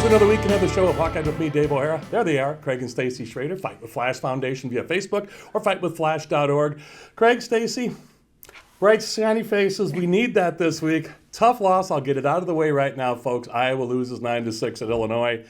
to another week, another show of Hawkeye with me, Dave O'Hara. There they are, Craig and Stacy Schroeder. Fight with Flash Foundation via Facebook or fightwithflash.org. Craig, Stacy, bright, shiny faces. We need that this week. Tough loss. I'll get it out of the way right now, folks. Iowa loses 9-6 at Illinois.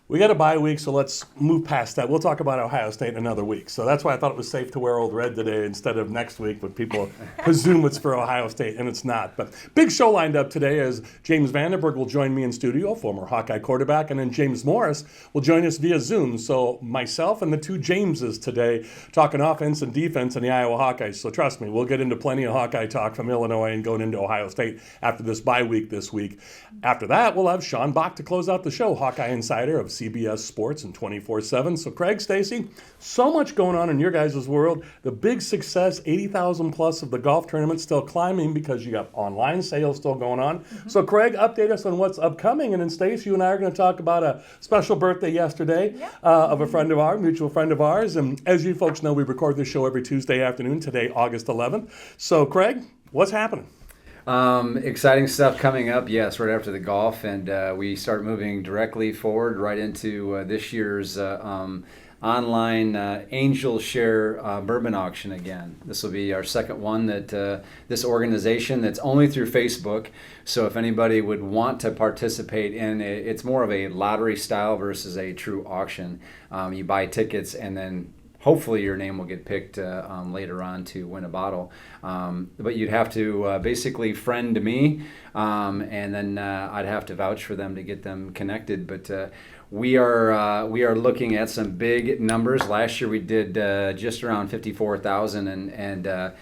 We got a bye week, so let's move past that. We'll talk about Ohio State in another week. So that's why I thought it was safe to wear old red today instead of next week, but people presume it's for Ohio State, and it's not. But big show lined up today as James Vandenberg will join me in studio, former Hawkeye quarterback, and then James Morris will join us via Zoom. So myself and the two Jameses today talking offense and defense in the Iowa Hawkeyes. So trust me, we'll get into plenty of Hawkeye talk from Illinois and going into Ohio State after this bye week this week. After that, we'll have Sean Bock to close out the show, Hawkeye Insider of CBS Sports and 24/7. So Craig, Stacy, so much going on in your guys' world. The big success, 80,000 plus of the golf tournament still climbing because you got online sales still going on. Mm-hmm. So Craig, update us on what's upcoming. And then Stacy, you and I are going to talk about a special birthday yesterday of a friend of ours, mutual friend of ours. And as you folks know, we record this show every Tuesday afternoon, today, August 11th. So Craig, what's happening? Exciting stuff coming up, yes, right after the golf, and we start moving directly forward right into this year's online Angel Share bourbon auction again. This will be our second one that this organization that's only through Facebook, so if anybody would want to participate in it, it's more of a lottery style versus a true auction. You buy tickets and then hopefully your name will get picked later on to win a bottle. But you'd have to basically friend me, and then I'd have to vouch for them to get them connected. But we are looking at some big numbers. Last year we did just around 54,000, and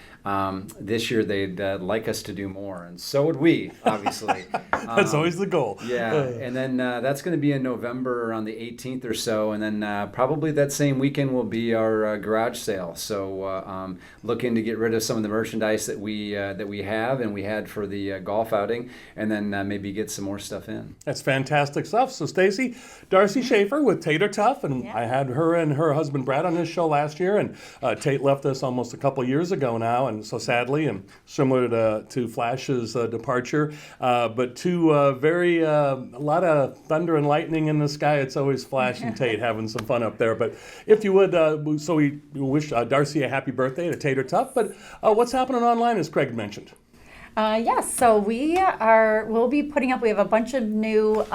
this year they'd like us to do more, and so would we, obviously. That's always the goal. Yeah, and then that's going to be in November around the 18th or so, and then probably that same weekend will be our garage sale. So looking to get rid of some of the merchandise that we have and we had for the golf outing, and then maybe get some more stuff in. That's fantastic stuff. So Stacy, Darcy Schaefer with Tater Tough, and I had her and her husband Brad on this show last year, and Tate left us almost a couple years ago now, and so sadly, and similar to Flash's departure, but two a lot of thunder and lightning in the sky. It's always Flash and Tate having some fun up there. But if you would, so we wish Darcy a happy birthday to Tater Tough. But what's happening online, as Craig mentioned? Yes, so we'll be putting up, we have a bunch of new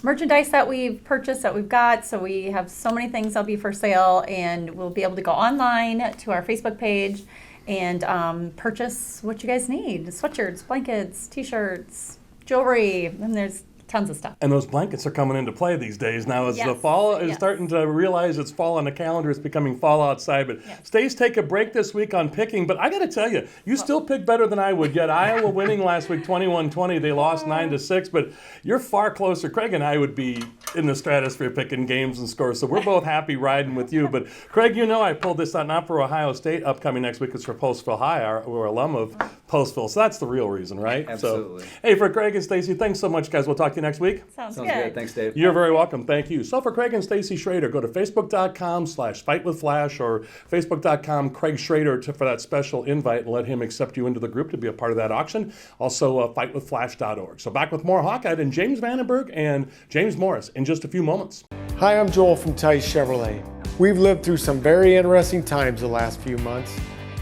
merchandise that we've purchased that we've got. So we have so many things that'll be for sale, and we'll be able to go online to our Facebook page and purchase what you guys need. Sweatshirts, blankets, t-shirts, jewelry, and there's tons of stuff. And those blankets are coming into play these days now as the fall is starting to realize it's fall on the calendar. It's becoming fall outside. But Stace, take a break this week on picking. But I got to tell you, you still pick better than I would. Yet Iowa winning last week 21-20. They lost 9-6. But you're far closer. Craig and I would be in the stratosphere picking games and scores. So we're both happy riding with you. But Craig, you know I pulled this out not for Ohio State upcoming next week. It's for Postville High. We're alum of Postville. So that's the real reason, right? Absolutely. So, hey, for Craig and Stacy, thanks so much, guys. We'll talk to you next week. Sounds good. Thanks, Dave. You're very welcome. Thank you. So for Craig and Stacy Schroeder, go to facebook.com/fightwithflash or facebook.com Craig Schroeder for that special invite and let him accept you into the group to be a part of that auction. Also, fightwithflash.org. So back with more Hawkeye and James Vandenberg and James Morris in just a few moments. Hi, I'm Joel from Tice Chevrolet. We've lived through some very interesting times the last few months.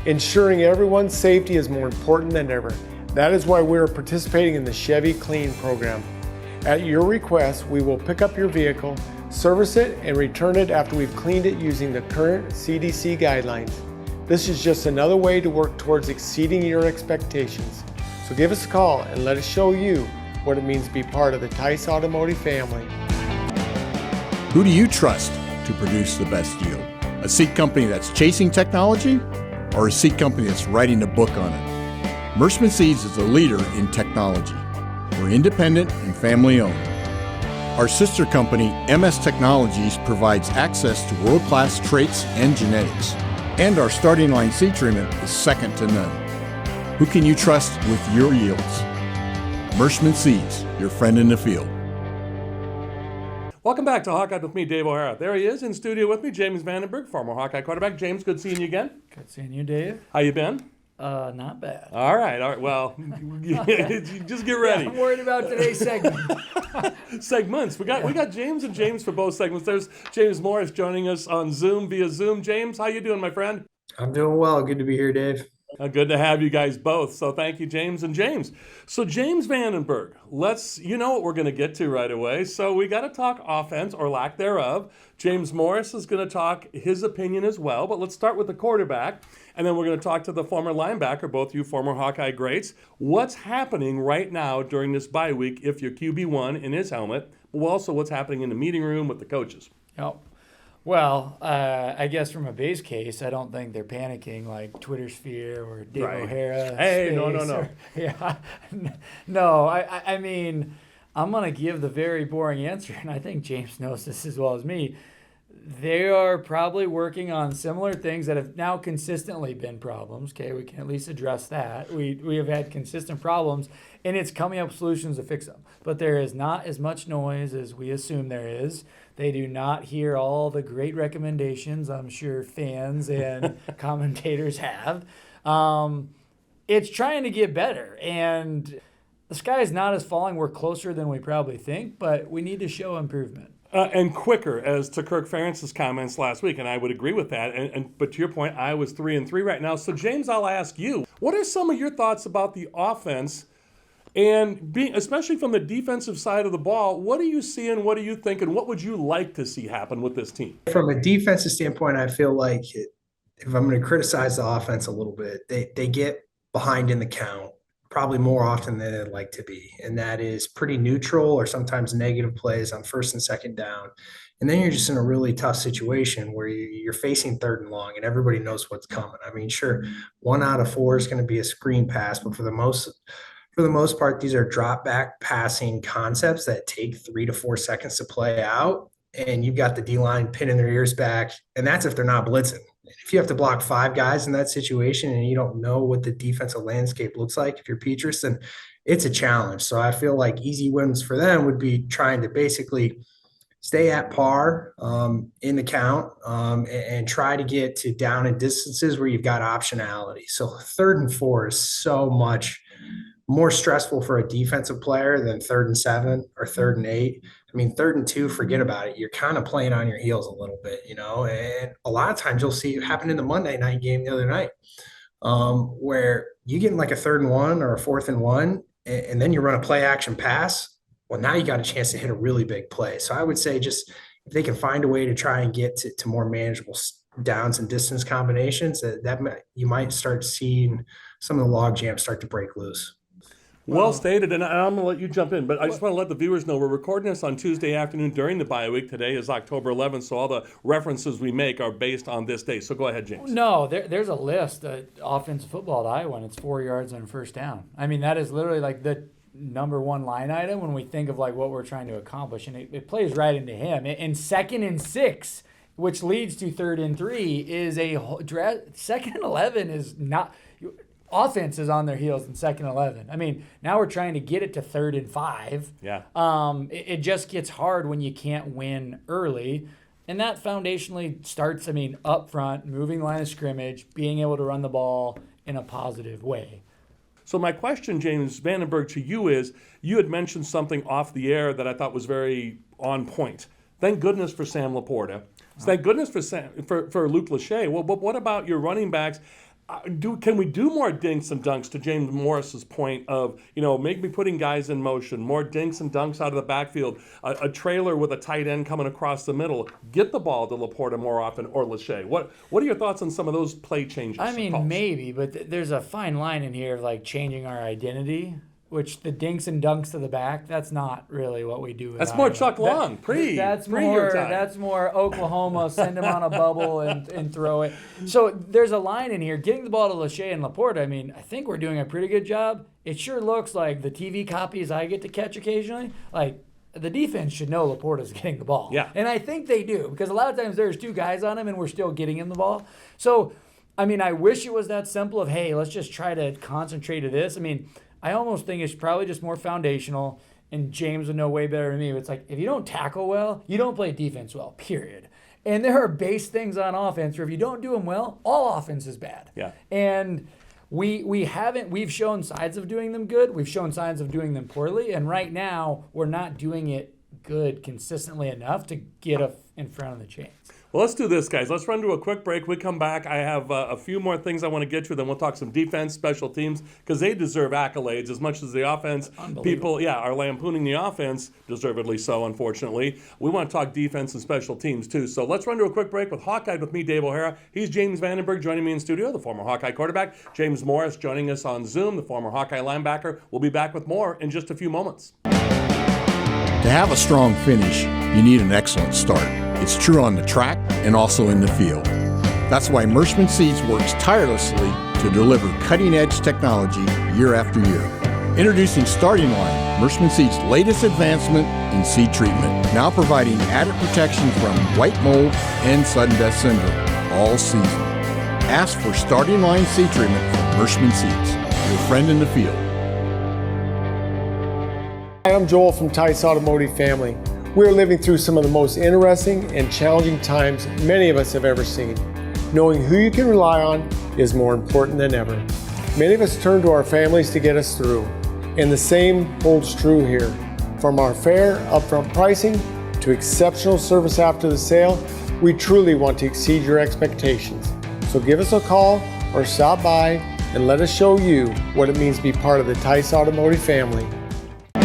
Ensuring everyone's safety is more important than ever. That is why we are participating in the Chevy Clean program. At your request, we will pick up your vehicle, service it, and return it after we've cleaned it using the current CDC guidelines. This is just another way to work towards exceeding your expectations. So give us a call and let us show you what it means to be part of the Tice Automotive family. Who do you trust to produce the best yield? A seat company that's chasing technology or a seat company that's writing a book on it? Merschman Seeds is a leader in technology. We're independent and family-owned. Our sister company, MS Technologies, provides access to world-class traits and genetics. And our starting line seed treatment is second to none. Who can you trust with your yields? Merschman Seeds, your friend in the field. Welcome back to Hawkeye with me, Dave O'Hara. There he is in studio with me, James Vandenberg, former Hawkeye quarterback. James, good seeing you again. Good seeing you, Dave. How you been? Not bad. All right. Well, just get ready. I'm worried about today's segment. Segments. We got James and James for both segments. There's James Morris joining us on Zoom via Zoom. James, how you doing, my friend? I'm doing well. Good to be here, Dave. Good to have you guys both. So thank you, James and James. So James Vandenberg, you know what we're going to get to right away. So we got to talk offense or lack thereof. James Morris is going to talk his opinion as well, but let's start with the quarterback. And then we're going to talk to the former linebacker, both you former Hawkeye greats. What's happening right now during this bye week if you're QB1 in his helmet, but also what's happening in the meeting room with the coaches? Yep. Well, I guess from a base case, I don't think they're panicking like Twitter Sphere or Dave Right. O'Hara. Hey, no. Yeah. No, I mean, I'm going to give the very boring answer, and I think James knows this as well as me. They are probably working on similar things that have now consistently been problems. Okay, we can at least address that. We have had consistent problems, and it's coming up with solutions to fix them. But there is not as much noise as we assume there is. They do not hear all the great recommendations I'm sure fans and commentators have. It's trying to get better, and the sky is not as falling. We're closer than we probably think, but we need to show improvement. And quicker, as to Kirk Ferentz's comments last week, and I would agree with that. But to your point, I was 3-3 right now. So James, I'll ask you, what are some of your thoughts about the offense, and especially from the defensive side of the ball? What are you seeing? What are you thinking? What would you like to see happen with this team? From a defensive standpoint, I feel like if I'm going to criticize the offense a little bit, they get behind in the count probably more often than they'd like to be. And that is pretty neutral or sometimes negative plays on first and second down. And then you're just in a really tough situation where you're facing third and long and everybody knows what's coming. I mean, sure, 1 out of 4 is going to be a screen pass, but for the most part, these are drop back passing concepts that take 3 to 4 seconds to play out. And you've got the D-line pinning their ears back. And that's if they're not blitzing. If you have to block 5 guys in that situation and you don't know what the defensive landscape looks like, if you're Petrus, then it's a challenge. So I feel like easy wins for them would be trying to basically stay at par in the count and try to get to down and distances where you've got optionality. So 3rd and 4 is so much more stressful for a defensive player than 3rd and 7 or 3rd and 8. I mean, 3rd and 2, forget about it. You're kind of playing on your heels a little bit, and a lot of times you'll see it happen in the Monday night game the other night where you get in like a 3rd and 1 or a 4th and 1, and then you run a play action pass. Well, now you got a chance to hit a really big play. So I would say just if they can find a way to try and get to more manageable downs and distance combinations, that you might start seeing some of the log jams start to break loose. Well stated, and I'm going to let you jump in, but I just want to let the viewers know we're recording this on Tuesday afternoon during the bye week. Today is October 11th, so all the references we make are based on this day. So go ahead, James. No, there's a list of offensive football at Iowa, and it's 4 yards on first down. I mean, that is literally like the number one line item when we think of like what we're trying to accomplish, and it plays right into him. In 2nd and 6, which leads to 3rd and 3, is a 2nd and 11 is not. Offense is on their heels in 2nd and 11. I mean, now we're trying to get it to 3rd and 5. Yeah. It just gets hard when you can't win early. And that foundationally starts, up front, moving the line of scrimmage, being able to run the ball in a positive way. So my question, James Vandenberg, to you is, you had mentioned something off the air that I thought was very on point. Thank goodness for Sam Laporta. Thank goodness for Luke Lachey. Well, but what about your running backs? Can we do more dinks and dunks, to James Morris's point of, maybe putting guys in motion, more dinks and dunks out of the backfield, a trailer with a tight end coming across the middle, get the ball to Laporta more often, or Lachey. What are your thoughts on some of those play changes? Maybe, but there's a fine line in here of like changing our identity, which the dinks and dunks to the back, that's not really what we do. That's more Chuck Long, That's more Oklahoma, send him on a bubble and throw it. So there's a line in here, getting the ball to Lachey and Laporta. I think we're doing a pretty good job. It sure looks like the TV copies I get to catch occasionally, like the defense should know Laporta's getting the ball. Yeah. And I think they do, because a lot of times there's 2 guys on him and we're still getting him the ball. So, I wish it was that simple of, hey, let's just try to concentrate to this. I almost think it's probably just more foundational, and James would know way better than me. It's like, if you don't tackle well, you don't play defense well, period. And there are base things on offense where if you don't do them well, all offense is bad. Yeah. And we've shown signs of doing them good. We've shown signs of doing them poorly. And right now we're not doing it good consistently enough to get in front of the chains. Well, let's do this, guys. Let's run to a quick break. We come back. I have a few more things I want to get to. Then we'll talk some defense, special teams, because they deserve accolades as much as the offense. People, are lampooning the offense, deservedly so, unfortunately. We want to talk defense and special teams, too. So let's run to a quick break with Hawkeye with me, Dave O'Hara. He's James Vandenberg joining me in studio, the former Hawkeye quarterback. James Morris joining us on Zoom, the former Hawkeye linebacker. We'll be back with more in just a few moments. To have a strong finish, you need an excellent start. It's true on the track and also in the field. That's why Merschman Seeds works tirelessly to deliver cutting-edge technology year after year. Introducing Starting Line, Merschman Seeds' latest advancement in seed treatment, now providing added protection from white mold and sudden death syndrome all season. Ask for Starting Line seed treatment from Merschman Seeds, your friend in the field. Hi, I'm Joel from Tice Automotive Family. We are living through some of the most interesting and challenging times many of us have ever seen. Knowing who you can rely on is more important than ever. Many of us turn to our families to get us through, and the same holds true here. From our fair, upfront pricing to exceptional service after the sale, we truly want to exceed your expectations. So give us a call or stop by and let us show you what it means to be part of the Tice Automotive family.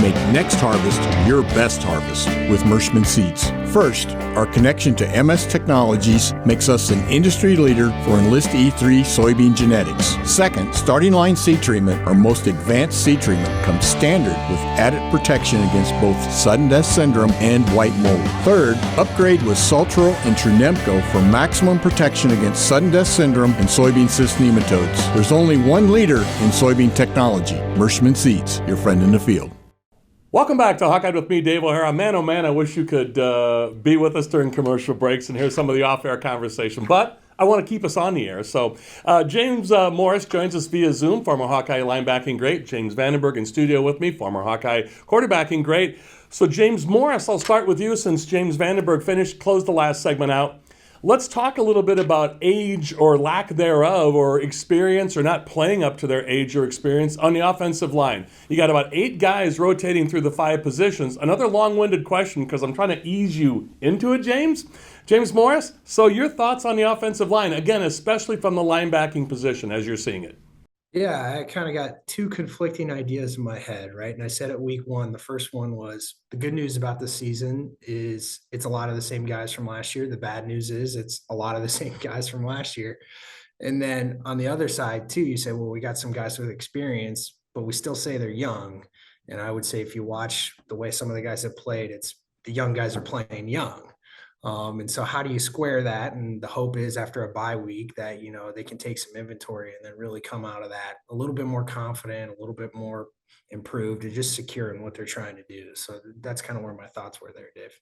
Make next harvest your best harvest with Merschman Seeds. First, our connection to MS Technologies makes us an industry leader for Enlist E3 soybean genetics. Second, Starting Line seed treatment, our most advanced seed treatment, comes standard with added protection against both sudden death syndrome and white mold. Third, upgrade with Saltro and Trunemco for maximum protection against sudden death syndrome and soybean cyst nematodes. There's only one leader in soybean technology, Merschman Seeds, your friend in the field. Welcome back to Hawkeye with me, Dave O'Hara. Man, oh man, I wish you could be with us during commercial breaks and hear some of the off-air conversation. But I want to keep us on the air. So James Morris joins us via Zoom, former Hawkeye linebacking great. James Vandenberg in studio with me, former Hawkeye quarterbacking great. So James Morris, I'll start with you since James Vandenberg closed the last segment out. Let's talk a little bit about age or lack thereof or experience or not playing up to their age or experience on the offensive line. You got about 8 guys rotating through the 5 positions. Another long-winded question because I'm trying to ease you into it, James. James Morris, so your thoughts on the offensive line, again, especially from the linebacking position as you're seeing it. Yeah, I kind of got 2 conflicting ideas in my head, right? And I said at week 1, the first one was the good news about this season is it's a lot of the same guys from last year. The bad news is it's a lot of the same guys from last year. And then on the other side too, you say, well, we got some guys with experience, but we still say they're young. And I would say if you watch the way some of the guys have played, it's the young guys are playing young. And so how do you square that? And the hope is after a bye week that, they can take some inventory and then really come out of that a little bit more confident, a little bit more improved and just secure in what they're trying to do. So that's kind of where my thoughts were there, Dave.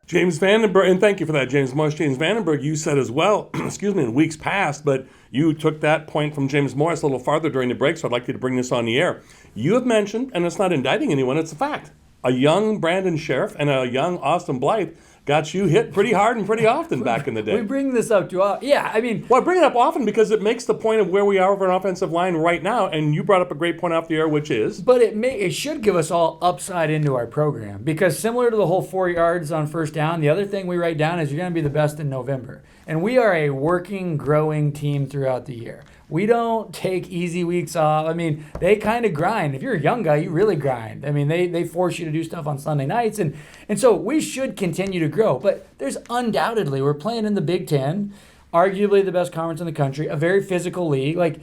James Vandenberg, and thank you for that, James Morris. James Vandenberg, you said as well, in weeks past, but you took that point from James Morris a little farther during the break, so I'd like you to bring this on the air. You have mentioned, and it's not indicting anyone, it's a fact, a young Brandon Sheriff and a young Austin Blythe got you hit pretty hard and pretty often back in the day. We bring this up well, I bring it up often because it makes the point of where we are over an offensive line right now, and you brought up a great point off the air, which is? But it should give us all upside into our program because similar to the whole 4 yards on first down, the other thing we write down is you're going to be the best in November. And we are a working, growing team throughout the year. We don't take easy weeks off. I mean, they kind of grind. If you're a young guy, you really grind. I mean, they force you to do stuff on Sunday nights. And so we should continue to grow. But there's undoubtedly, we're playing in the Big Ten, arguably the best conference in the country, a very physical league. Like,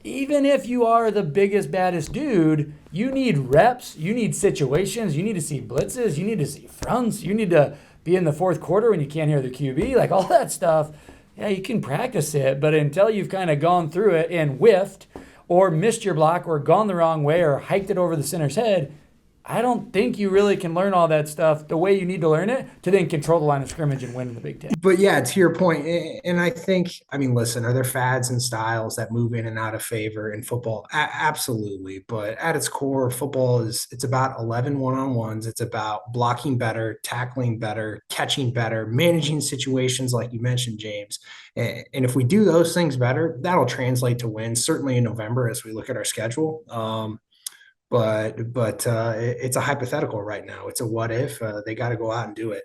even if you are the biggest, baddest dude, you need reps, you need situations, you need to see blitzes, you need to see fronts, you need to be in the fourth quarter when you can't hear the QB, like all that stuff. Yeah, you can practice it, but until you've kind of gone through it and whiffed or missed your block or gone the wrong way or hiked it over the center's head, I don't think you really can learn all that stuff the way you need to learn it to then control the line of scrimmage and win in the Big Ten. But yeah, to your point, and I think, I mean, listen, are there fads and styles that move in and out of favor in football? Absolutely. But at its core, football it's about 11 one-on-ones. It's about blocking better, tackling better, catching better, managing situations like you mentioned, James. And if we do those things better, that'll translate to wins, certainly in November as we look at our schedule. But it's a hypothetical right now. It's a what if. They got to go out and do it.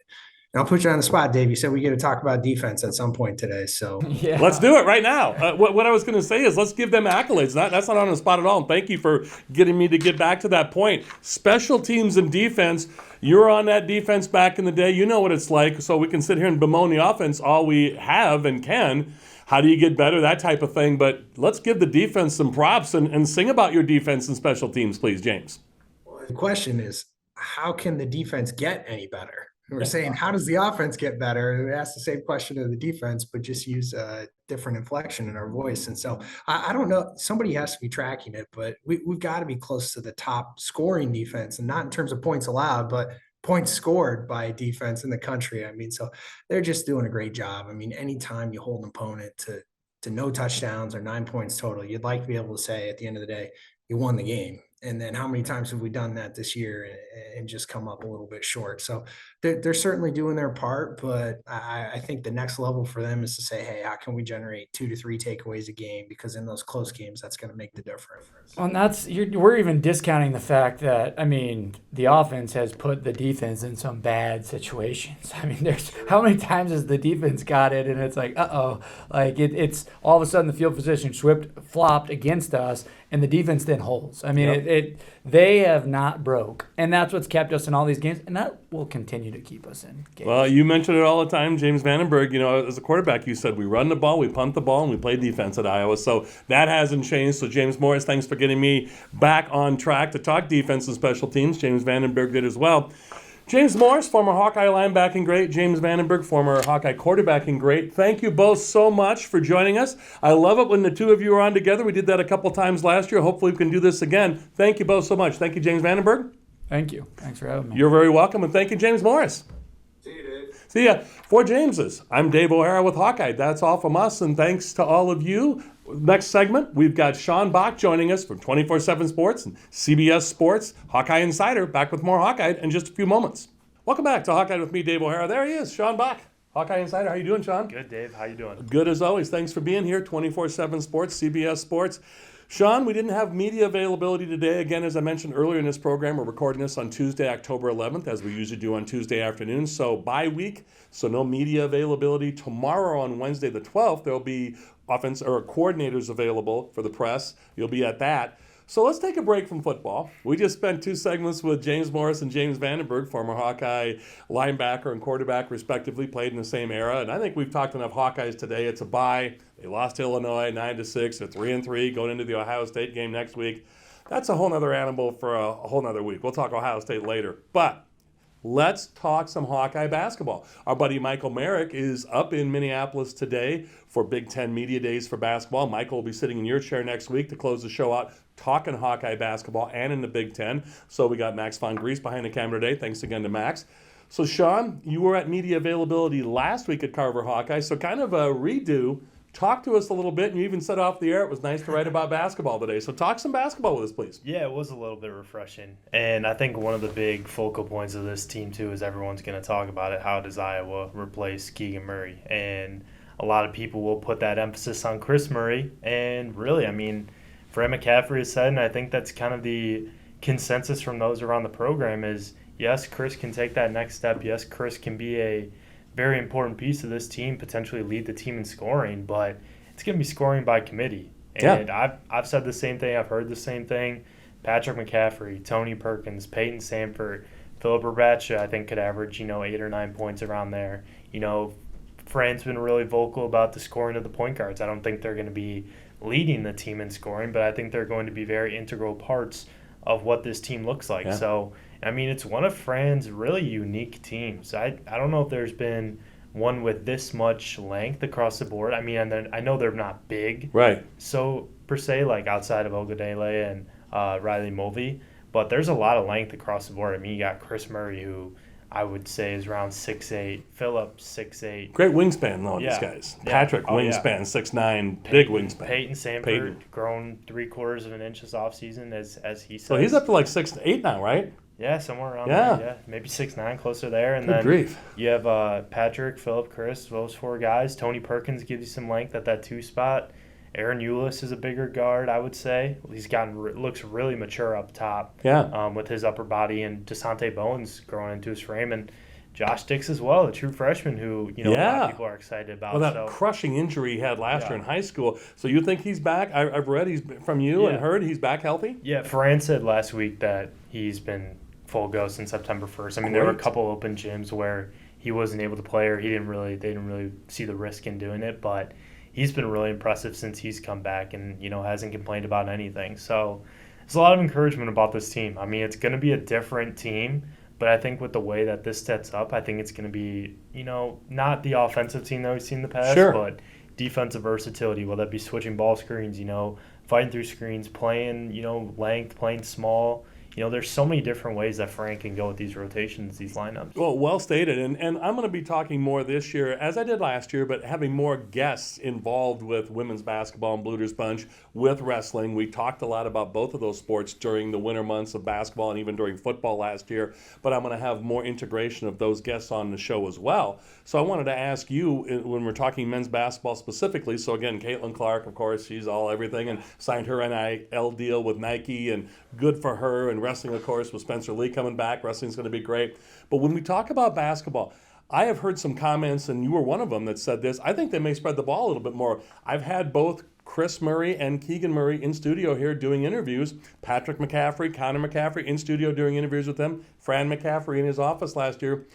And I'll put you on the spot, Dave. You said we get to talk about defense at some point today. So Yeah. Let's do it right now. What I was going to say is let's give them accolades. That's not on the spot at all. And thank you for getting me to get back to that point. Special teams and defense. You were on that defense back in the day. You know what it's like. So we can sit here and bemoan the offense all we have and can. How do you get better? That type of thing. But let's give the defense some props and sing about your defense and special teams, please, James. the question is, how can the defense get any better? We're saying, how does the offense get better? We ask the same question of the defense, but just use a different inflection in our voice. And so I don't know, somebody has to be tracking it, but we've got to be close to the top scoring defense, and not in terms of points allowed, but points scored by defense in the country. I mean, so they're just doing a great job. I mean, anytime you hold an opponent to no touchdowns or 9 points total, you'd like to be able to say at the end of the day, you won the game. And then how many times have we done that this year and just come up a little bit short? So they're certainly doing their part, but I think the next level for them is to say, hey, how can we generate 2 to 3 takeaways a game? Because in those close games, that's going to make the difference. Well, and we're even discounting the fact that, I mean, the offense has put the defense in some bad situations. I mean, there's how many times has the defense got it and it's like, like it's all of a sudden the field position flopped against us and the defense then holds. I mean, they have not broke, and that's what's kept us in all these games, and that will continue to keep us in games. Well, you mentioned it all the time, James Vandenberg. You know, as a quarterback, you said we run the ball, we punt the ball, and we play defense at Iowa. So that hasn't changed. So James Morris, thanks for getting me back on track to talk defense and special teams. James Vandenberg did as well. James Morris, former Hawkeye linebacking great. James Vandenberg, former Hawkeye quarterbacking great. Thank you both so much for joining us. I love it when the two of you are on together. We did that a couple times last year. Hopefully we can do this again. Thank you both so much. Thank you, James Vandenberg. Thank you. Thanks for having me. You're very welcome, and thank you, James Morris. See you, Dave. See ya. For James's, I'm Dave O'Hara with Hawkeye. That's all from us, and thanks to all of you. Next segment, we've got Sean Bock joining us from 24/7 Sports and CBS Sports, Hawkeye Insider. Back with more Hawkeye in just a few moments. Welcome back to Hawkeye with me, Dave O'Hara. There he is, Sean Bock, Hawkeye Insider. How you doing, Sean? Good, Dave. How you doing? Good as always. Thanks for being here. 24/7 Sports, CBS Sports. Sean, we didn't have media availability today. Again, as I mentioned earlier in this program, we're recording this on Tuesday, October 11th, as we usually do on Tuesday afternoons. So bye week, so no media availability. Tomorrow on Wednesday the 12th, there'll be offense or coordinators available for the press. You'll be at that. So let's take a break from football. We just spent 2 segments with James Morris and James Vandenberg, former Hawkeye linebacker and quarterback, respectively, played in the same era. And I think we've talked enough Hawkeyes today. It's a bye. They lost to Illinois 9-6. They're 3-3 going into the Ohio State game next week. That's a whole nother animal for a whole nother week. We'll talk Ohio State later. But let's talk some Hawkeye basketball. Our buddy Michael Merrick is up in Minneapolis today for Big Ten Media Days for basketball. Michael will be sitting in your chair next week to close the show out, talking Hawkeye basketball and in the Big Ten. So we got Max Von Grease behind the camera today. Thanks again to Max. So Sean, you were at media availability last week at Carver Hawkeye, so kind of a redo. Talk to us a little bit, and you even said off the air it was nice to write about basketball today. So talk some basketball with us, please. Yeah, it was a little bit refreshing. And I think one of the big focal points of this team, too, is everyone's going to talk about it. How does Iowa replace Keegan Murray? And a lot of people will put that emphasis on Chris Murray. And really, I mean, Fred McCaffrey has said, and I think that's kind of the consensus from those around the program is, yes, Chris can take that next step. Yes, Chris can be a very important piece of this team, potentially lead the team in scoring, but it's going to be scoring by committee. And I've said the same thing. I've heard the same thing. Patrick McCaffrey, Tony Perkins, Peyton Sanford, Philip Rabacha, I think could average, 8 or 9 points around there. Fran's been really vocal about the scoring of the point guards. I don't think they're going to be leading the team in scoring, but I think they're going to be very integral parts of what this team looks like. Yeah. So, I mean, it's one of Fran's really unique teams. I don't know if there's been one with this much length across the board. I mean, I know they're not big. Right. So, per se, like outside of Ogadele and Riley Mulvey. But there's a lot of length across the board. I mean, you got Chris Murray, who I would say is around 6'8", Phillip 6'8". Great wingspan, though, Yeah. these guys. Yeah. Patrick, Oh, yeah. wingspan, 6'9", big wingspan. Peyton Sanford, Peyton. grown 3/4 of an inch this offseason, as he says. So he's up to like 6'8" now, right? Yeah, somewhere around Yeah. there. Yeah, maybe 6'9", closer there. And Good then grief. you have Patrick, Phillip, Chris, those 4 guys. Tony Perkins gives you some length at that 2 spot. Aaron Eulis is a bigger guard, I would say. He's looks really mature up top. Yeah. With his upper body, and DeSante Bowen's growing into his frame, and Josh Dix as well, a true freshman who a lot Yeah. of people are excited about. Well, that so crushing injury he had last Yeah. year in high school. So you think he's back? I've read he's from you and Yeah. heard he's back healthy? yeah, Ferran said last week that he's been full go since September 1st. I mean, there were a Great. couple open gyms where he wasn't able to play, or they didn't really see the risk in doing it, but he's been really impressive since he's come back, and hasn't complained about anything. So there's a lot of encouragement about this team. I mean, it's going to be a different team, but I think with the way that this sets up, I think it's going to be, not the offensive team that we've seen in the past, Sure. but defensive versatility, whether that be switching ball screens, fighting through screens, playing, length, playing small. There's so many different ways that Frank can go with these rotations, these lineups. Well stated. And I'm going to be talking more this year, as I did last year, but having more guests involved with women's basketball and Blue Punch, with wrestling. We talked a lot about both of those sports during the winter months of basketball and even during football last year. But I'm going to have more integration of those guests on the show as well. So I wanted to ask you, when we're talking men's basketball specifically, so again, Caitlin Clark, of course, she's all everything and signed her NIL deal with Nike, and good for her. And wrestling, of course, with Spencer Lee coming back. Wrestling's going to be great. But when we talk about basketball, I have heard some comments, and you were one of them that said this. I think they may spread the ball a little bit more. I've had both Chris Murray and Keegan Murray in studio here doing interviews. Patrick McCaffrey, Connor McCaffrey in studio doing interviews with them. Fran McCaffrey in his office last year.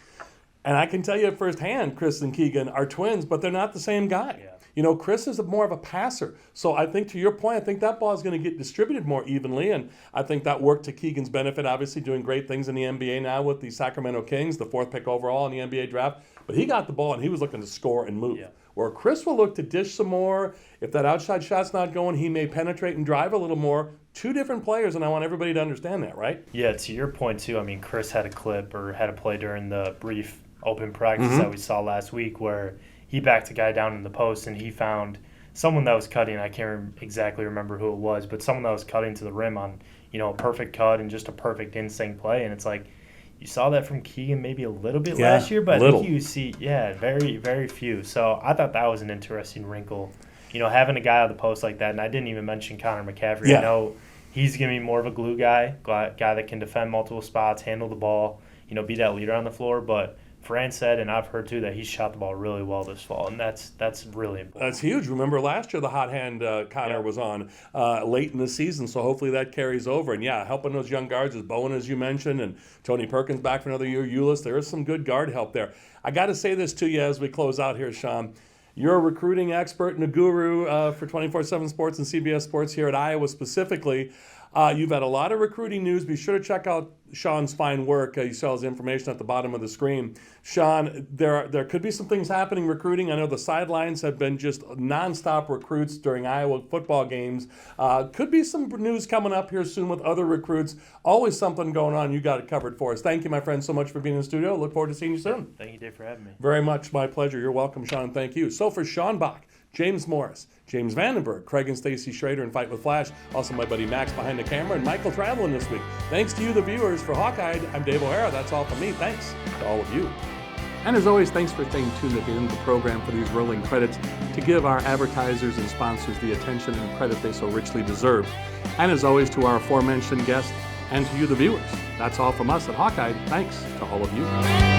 And I can tell you firsthand, Chris and Keegan are twins, but they're not the same guy. Yeah. Chris is more of a passer. So I think, to your point, I think that ball is going to get distributed more evenly, and I think that worked to Keegan's benefit, obviously doing great things in the NBA now with the Sacramento Kings, the 4th pick overall in the NBA draft. But he got the ball, and he was looking to score and move. Yeah. Where Chris will look to dish some more. If that outside shot's not going, he may penetrate and drive a little more. 2 different players, and I want everybody to understand that, right? Yeah, to your point, too, I mean, Chris had a play during the brief open practice that we saw last week where he backed a guy down in the post, and he found someone that was cutting. I can't exactly remember who it was, but someone that was cutting to the rim on, a perfect cut and just a perfect instinct play. And it's like, you saw that from Keegan maybe a little bit last year, but I think you see, very, very few. So I thought that was an interesting wrinkle, having a guy out of the post like that. And I didn't even mention Connor McCaffrey. Yeah. I know he's going to be more of a glue guy that can defend multiple spots, handle the ball, be that leader on the floor. But Fran said, and I've heard too, that he shot the ball really well this fall, and that's really important. That's huge. Remember last year the hot hand Connor was on late in the season, so hopefully that carries over. And helping those young guards is Bowen, as you mentioned, and Tony Perkins back for another year. Eulis, there is some good guard help there. I got to say this to you as we close out here, Sean. You're a recruiting expert and a guru for 24/7 Sports and CBS Sports here at Iowa specifically. You've had a lot of recruiting news. Be sure to check out Sean's fine work. You saw his information at the bottom of the screen. Sean, there could be some things happening recruiting. I know the sidelines have been just nonstop recruits during Iowa football games. Could be some news coming up here soon with other recruits. Always something going on. You got it covered for us. Thank you, my friend, so much for being in the studio. Look forward to seeing you soon. Thank you, Dave, for having me. Very much my pleasure. You're welcome, Sean. Thank you. So for Sean Bock, James Morris, James Vandenberg, Craig and Stacy Schroeder, and Fight with Flash. Also my buddy Max behind the camera, and Michael traveling this week. Thanks to you, the viewers, for Hawkeye. I'm Dave O'Hara. That's all from me. Thanks to all of you. And as always, thanks for staying tuned at the end of the program for these rolling credits to give our advertisers and sponsors the attention and credit they so richly deserve. And as always, to our aforementioned guests and to you, the viewers. That's all from us at Hawkeye. Thanks to all of you.